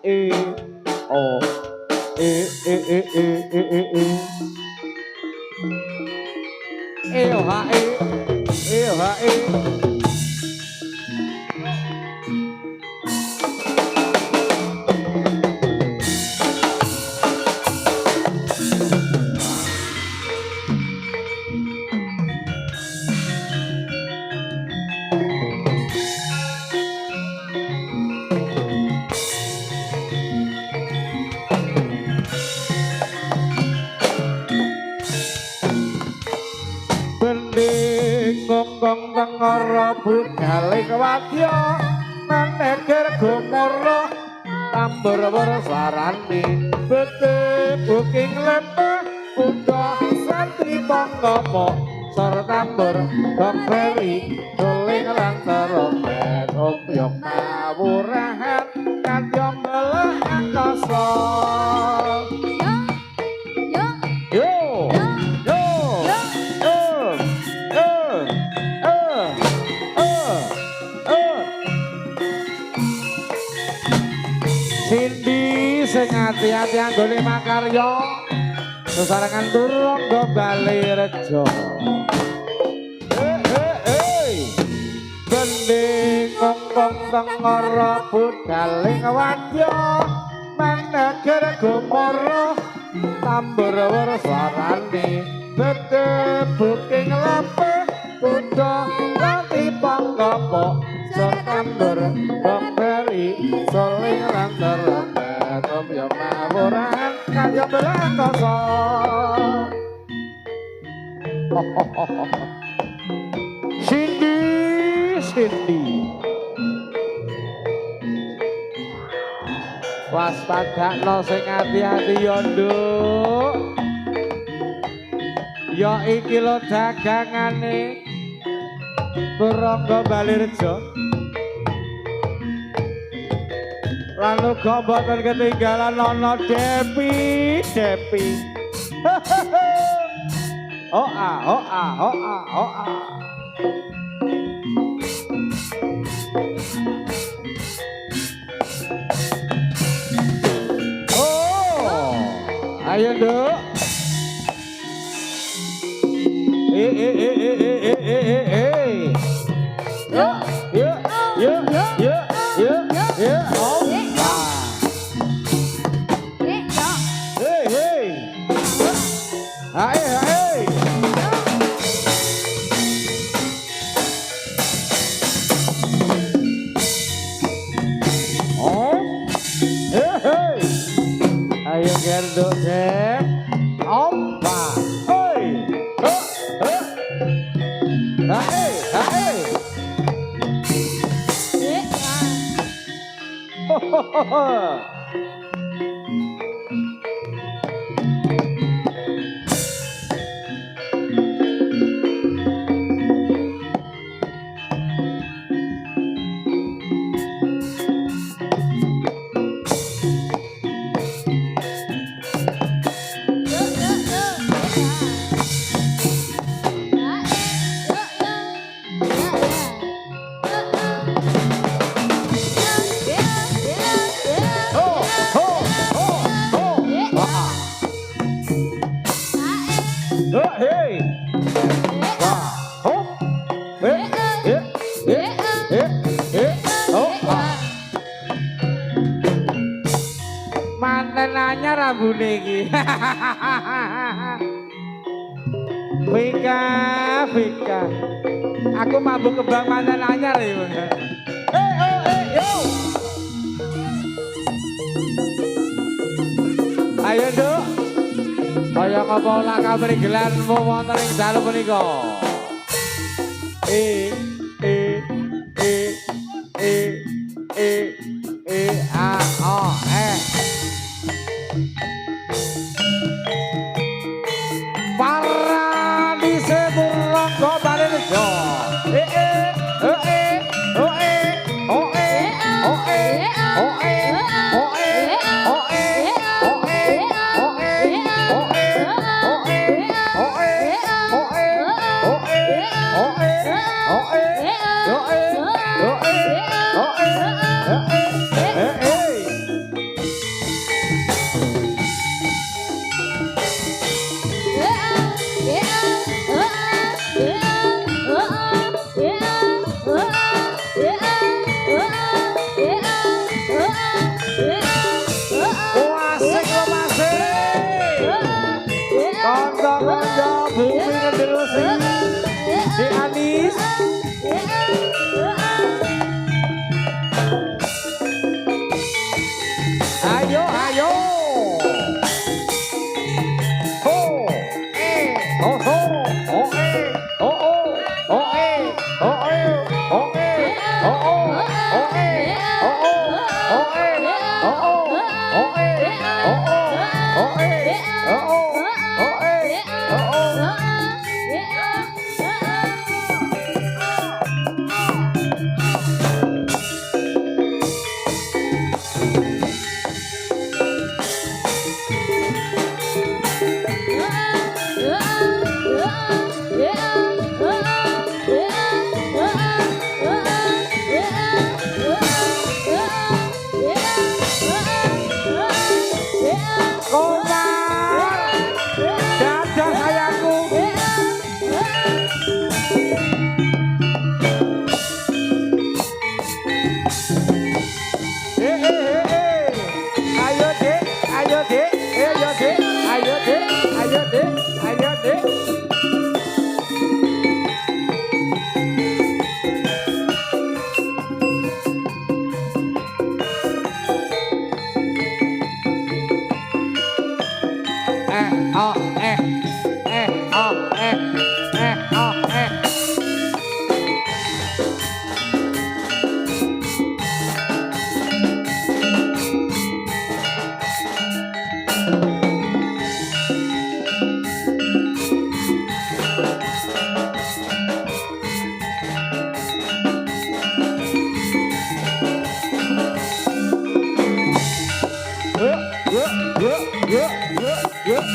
e o e o ha e o ha Gong tengara budale wadya maneger gumara tambur warasarane bete buking lemah kuda santri pangkama sar tambur bangferi doling lan terompet opyong mawurahan kadyong belah angkasa Cindy sing ati-ati anggone makarya sesarengan turung go bali rejo gending kongkong tengara budhaling wadya maneger gumara tambur warasarane bete buking lepeh kuda nganti pangkapa setambur bamberi soling lan terompet opyong mawurahan kaya belangkoso Cindy waspadakno sing ati-ati yo nduk ya iki lho dagangane Turangga Balirejo lan uga mboten ketinggalan ana Depi oh ah ayo nduk ayo gerduk dek ompa manten anyar rambune iki Vika aku mabuk kembang manten anyar ya yo ayo nduk kaya ngapa ora kabeh gelarmu wonten ing dalu punika Paradise Turangga Balirejo manis. Ayo, ayo. Oh, oh, oh, oh, oh, oh, oh, oh, oh,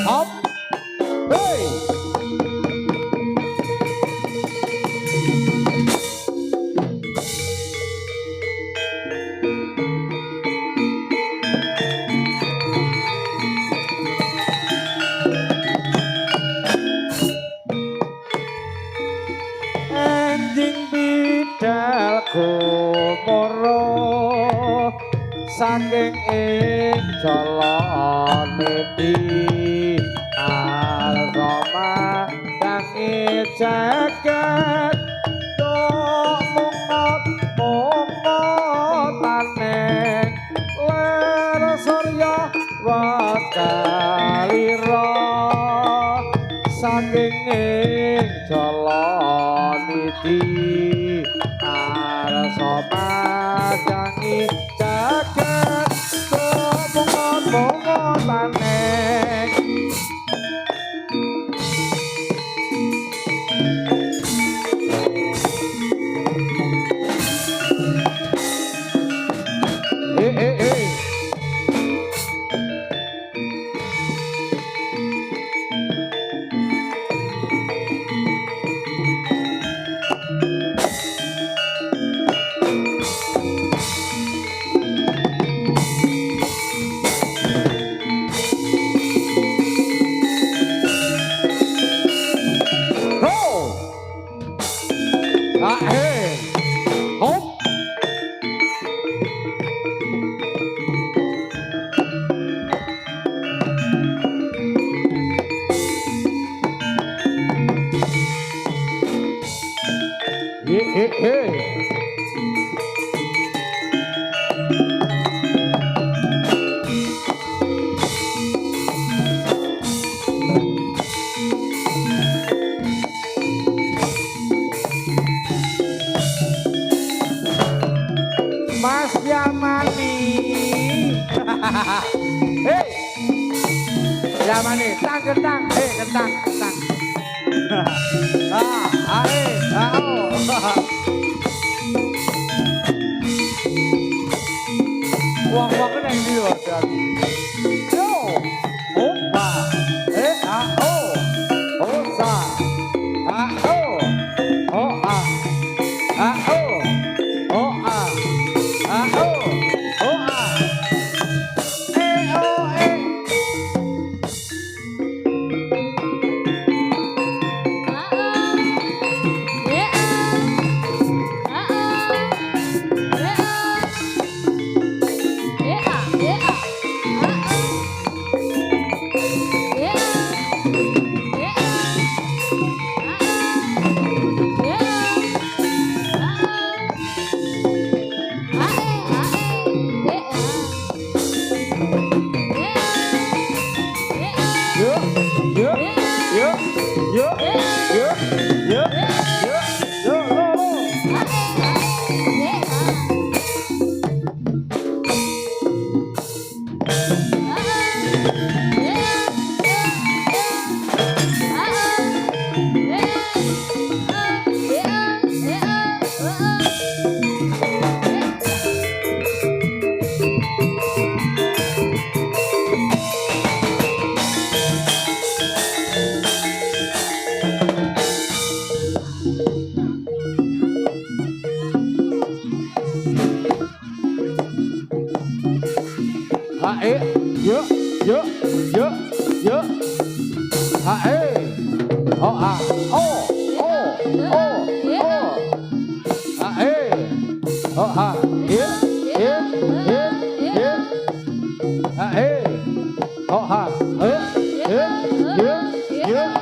Hop. Hey. Anjing bidalku moro saking ing colone di alroma kang jagat tok mungkot-mungkotane ler surya wakalira saking ing colone di alroma kang jagat tok mungkot-mungkotane. Mas Yamani. Hei. Yamani, tang kentang, kentang. Wong-wong kan yang di luar. Yo, opa, osa, Hae, yuk, yuk, yuk, yuk. Hae, oh ah, oh, oh, oh, oh. Hae, oh ha, yuk, yuk, yuk, yuk. Hae, oh ha, yuk, yuk, yuk, yuk.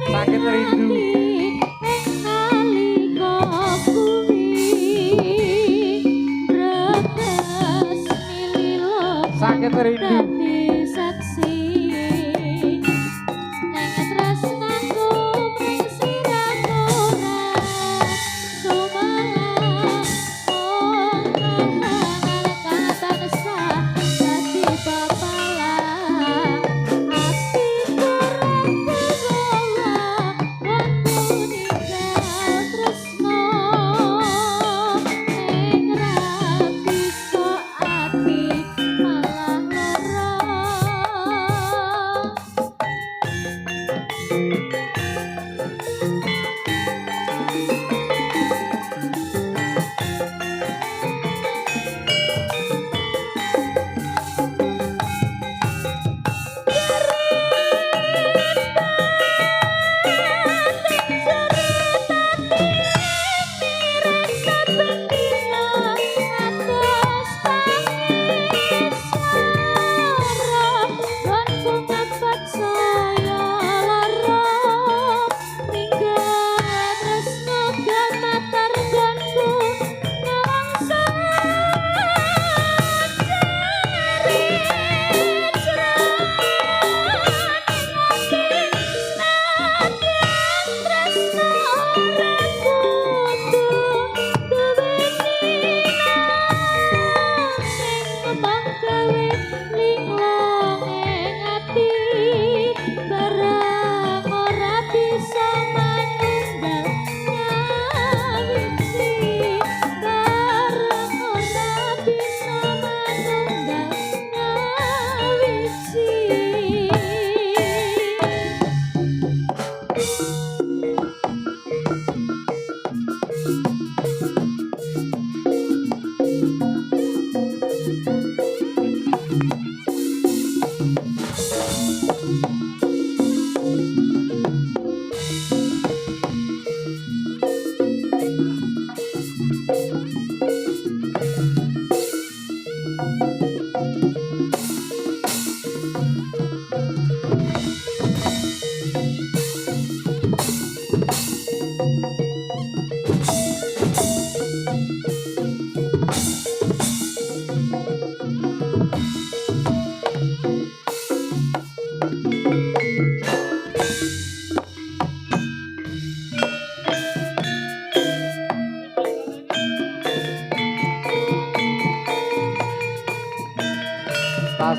Sakit rindu.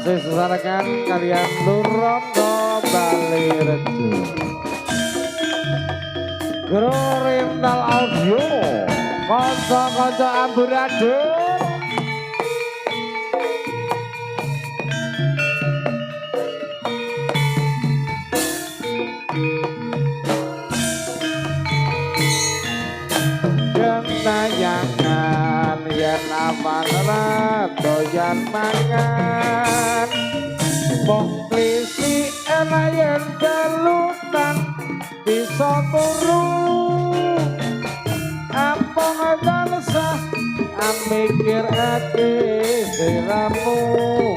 Disesarekan kalian Luronggo Balirejo Guru Rimdal Audio Konco-konco amburadul Gentayangan yen aman doyan mangan mong klisi enak yen dalutan bisa turu ampung dalsah amikir ati diramu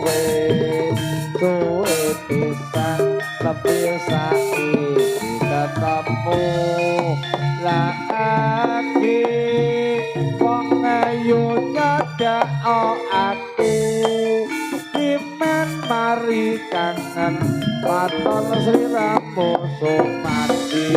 wis suwe pisan tapi saiki ketemu lagi wong ayu nyadak aku iman mari kangen paton sliramu sumati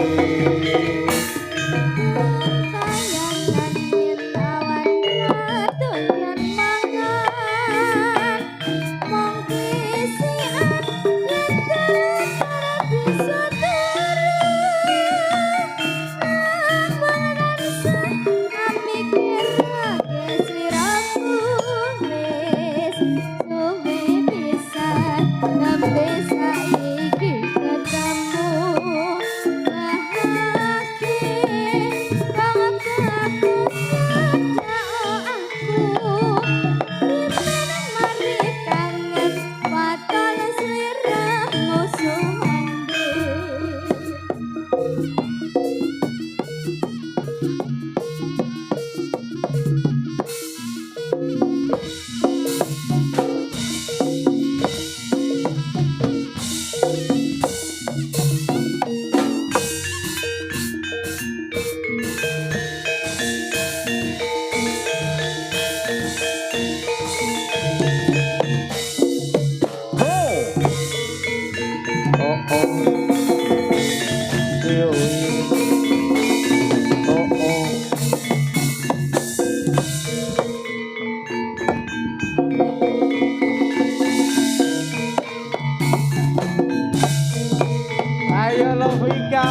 ayo lo Vika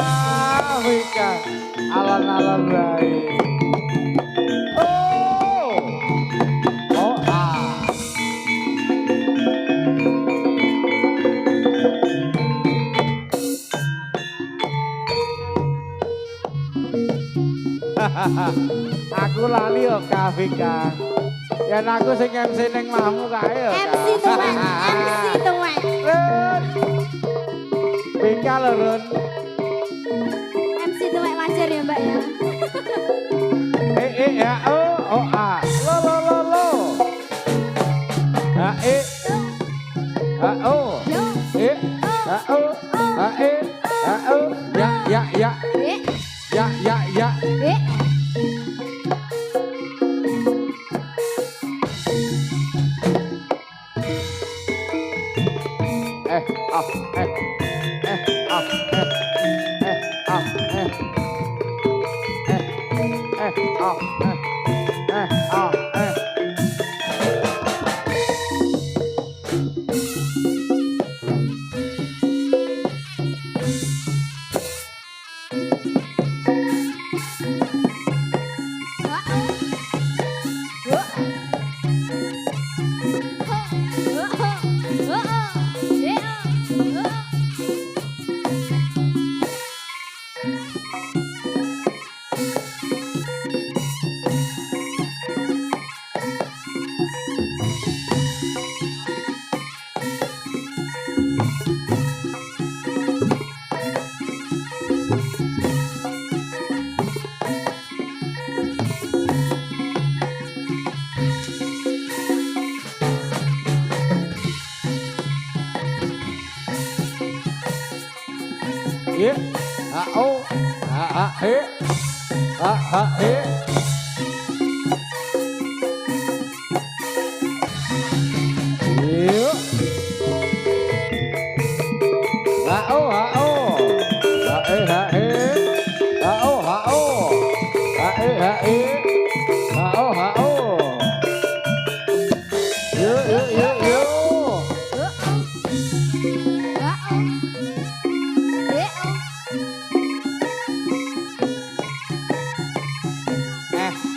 alon-alon baik aku lali yo Kak Vika yen aku sing MC ning mahmu kae yo MC tuwek Vika lho Run MC tuwek wajar ya Mbak ya ya oh ah lo ha oh ha ya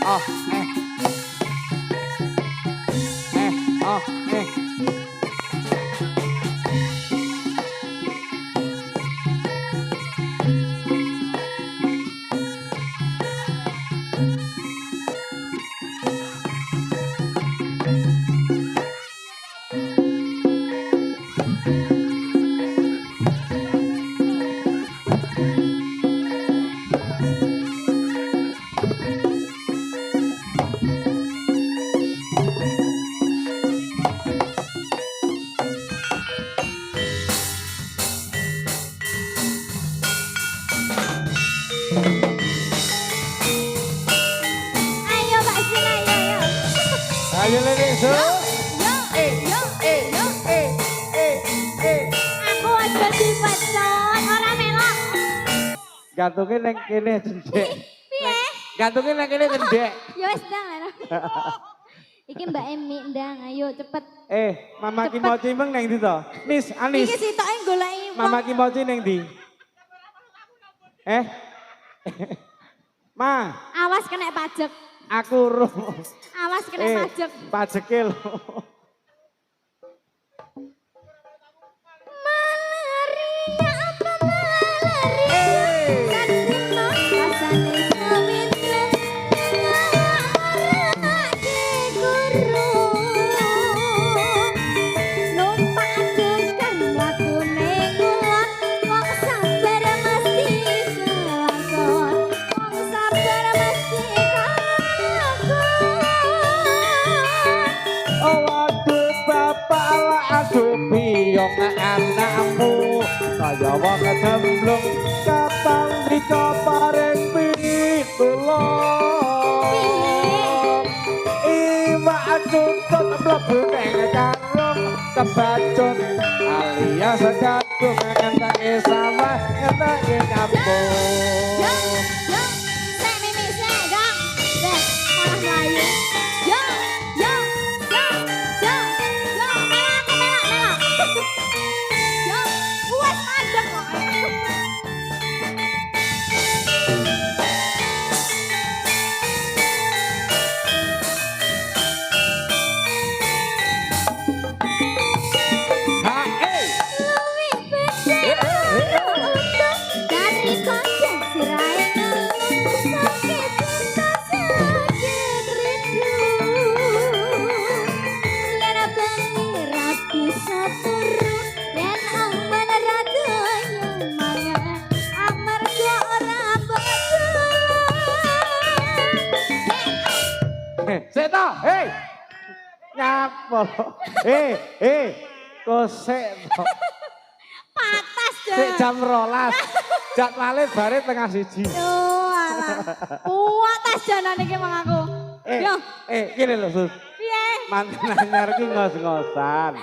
oh, oh, Ayo Mbak Sina, ayo. ayo lele so. Aku aja dipecot, ora melok. Gantungnya neng kene cendek. Piye? Gantungnya neng kene cendek. Ya wis ndang lah. Iki Mbak Emi ndang, ayo cepet. Mama Ki Mochi meng neng ndi to? Nis, Anis. Iki sitoke goleki Mama Ki Mochi neng ndi? Ma, awas kena pajak. aku ro. Awas kena pajak. Pajeke lho. Malaria apa malaria? Kasino rasane sawitno. Marake guru. Numpak adegan lakune ngulon. Wong sabar mesti kelakon. Wong sabar mesti kelakon. Oh aduh bapak lah aduh piyong anakmu kaya wong gemblung kapan rika paring pitulung iwak cuntut mlebu neng karung kebacut alias gadung ngentake sawah ngentake kampung Yo, sek mimi sek, dong. Sek, malah melayu. Yo, melak. Yo, buat mandek kok. ha Luwih bedhe untung dari konsen sirai ngelung sakit cinta sakit rindu. Yen bengi ra bisa turu, yen aman ra doyan mangan, amarga ora betul. Sik to, nyapa lo? Kosek to. Patas Sik dong. jam 12. Jadwale bare tengah 1. Oh, alah. Patas jalan iki mang aku. Yo, Gini lho Sus. piye? Mantan anyar ki ngos-ngosan.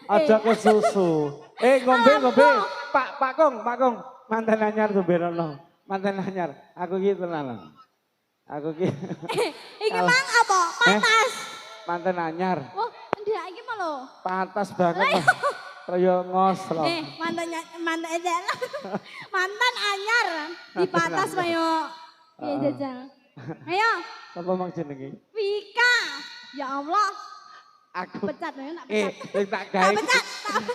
Aja kesusu. Ngombe. Pak Kong. Mantan anyar sumberono. Mantan anyar. Aku ki tenanan. Aku ki Iki mang apa? Patas. mantan anyar. Oh, ndak iki mah lho. Patas banget. Kaya ngos lho. Mantan anyar dipatas kaya piye jajal. Ayo, Sapa mang jenenge? Vika. Ya Allah, Aku pecat ya nak pecat. tak gawe. Pecat.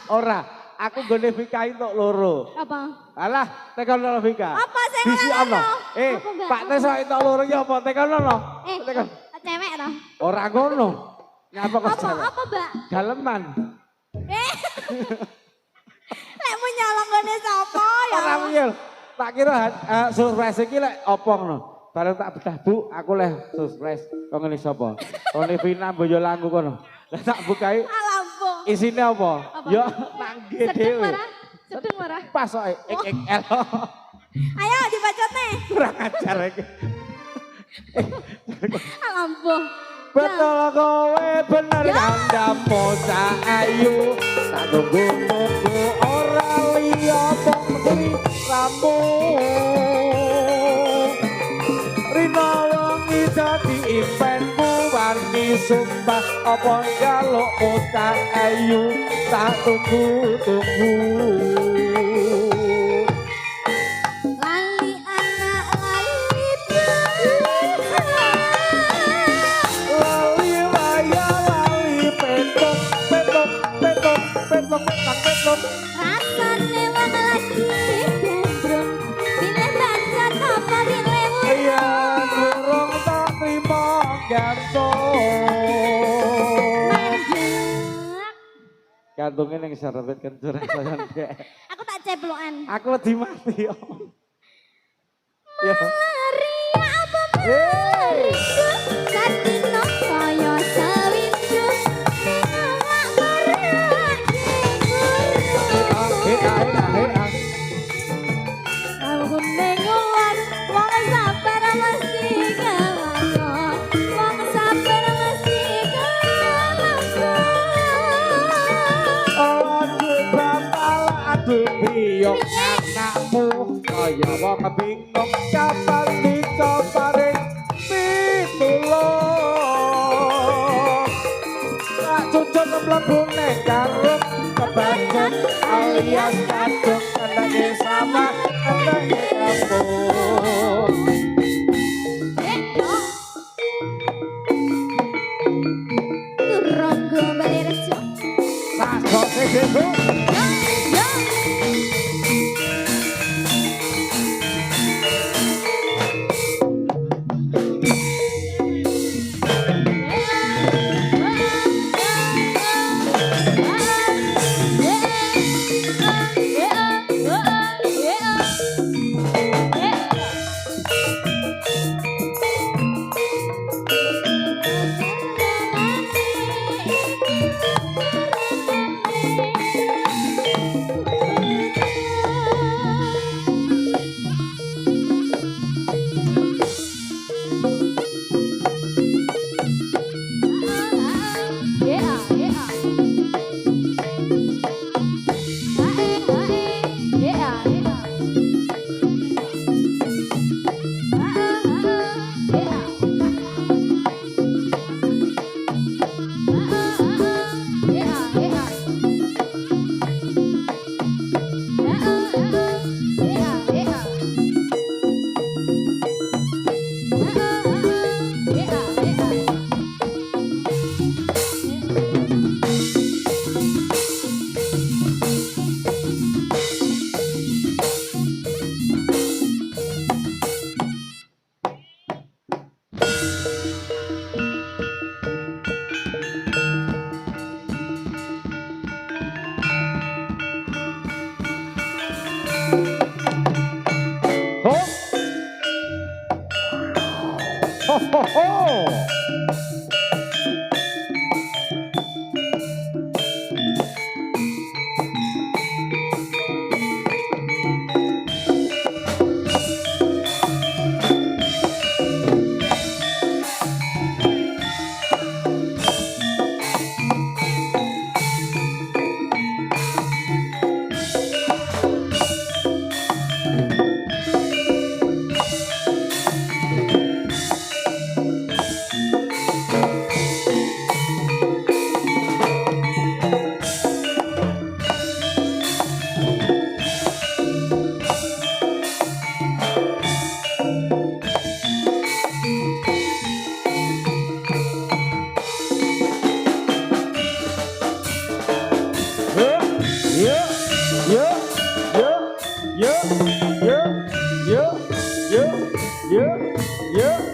Ora, aku gone Vika entuk loro. Apa? Alah, tekan Vika. Apa sing Bisi ngono? ono. Apa enggak? Pak Tes entuk loro ya apa tekan ono? Tekan. Cewek toh? Ora ngono. Nyapa kok Apa? cewek? Apa, Mbak? Daleman. Lek mau nyolong ngene sapa ya? Ora miyel. Tak kira surprise iki lek opo ngono. Bareng tak bedah Bu, aku leh surprise. Kok ngene sapa? Tone Vina Boyolangku kono. Lah tak bukai Alampo. isine apa? Apa? Yo nangge dhewe. Sedeng marah. Pas kok XXL. Ayo dibacot nih. Kurang ajar iki. Alampo. Betul kowe bener kandamu cah ayu. Tak nunggu-nunggu ora liya pengri ramu. Rina wangi dadi impenku warni sumpah apa jalukmu cah ayu. Tak tunggu-tunggu. Lali anak lali bangsa. gantungnya yang serempet kencur. Aku tak ceplokan. Aku di mati. Ya. Maria apa merindu Satino kaya sawindu Ning awak berak Aku nenguan wong sabar mesti kelakon Wong sabar mesti kelakon Aduh biyok anakmu kaya wong bingung kapan dicopare pitulung tak cucuk mlebu ning karung kebangun alias kadung kendake sama kendake kampung Ronggo bali rejo sakok sedeku Ho ho ho. Yeah.